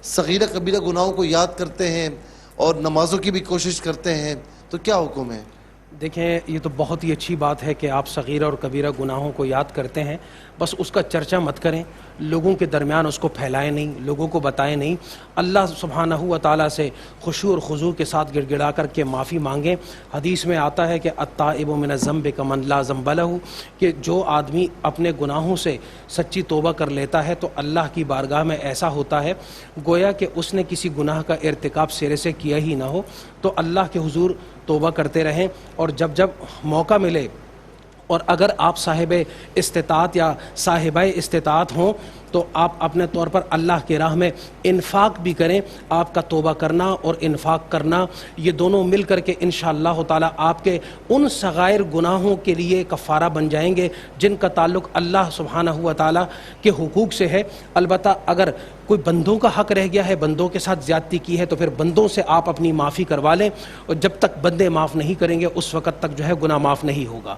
صغیرہ کبیرہ گناہوں کو یاد کرتے ہیں اور نمازوں کی بھی کوشش کرتے ہیں، تو کیا حکم ہے؟ دیکھیں، یہ تو بہت ہی اچھی بات ہے کہ آپ صغیرہ اور کبیرہ گناہوں کو یاد کرتے ہیں، بس اس کا چرچا مت کریں، لوگوں کے درمیان اس کو پھیلائیں نہیں، لوگوں کو بتائیں نہیں۔ اللہ سبحانہ و تعالیٰ سے خشوع اور خضوع کے ساتھ گڑ گڑا کر کے معافی مانگیں۔ حدیث میں آتا ہے کہ التائب من الذنب کمن لا ذنب لہ، کہ جو آدمی اپنے گناہوں سے سچی توبہ کر لیتا ہے تو اللہ کی بارگاہ میں ایسا ہوتا ہے گویا کہ اس نے کسی گناہ کا ارتکاب سرے سے کیا ہی نہ ہو۔ تو اللہ کے حضور توبہ کرتے رہیں، اور جب جب موقع ملے، اور اگر آپ صاحب استطاعت یا صاحبہ استطاعت ہوں تو آپ اپنے طور پر اللہ کی راہ میں انفاق بھی کریں۔ آپ کا توبہ کرنا اور انفاق کرنا، یہ دونوں مل کر کے انشاءاللہ تعالی آپ کے ان صغائر گناہوں کے لیے کفارہ بن جائیں گے جن کا تعلق اللہ سبحانہ و تعالی کے حقوق سے ہے۔ البتہ اگر کوئی بندوں کا حق رہ گیا ہے، بندوں کے ساتھ زیادتی کی ہے، تو پھر بندوں سے آپ اپنی معافی کروا لیں، اور جب تک بندے معاف نہیں کریں گے اس وقت تک جو ہے گناہ معاف نہیں ہوگا۔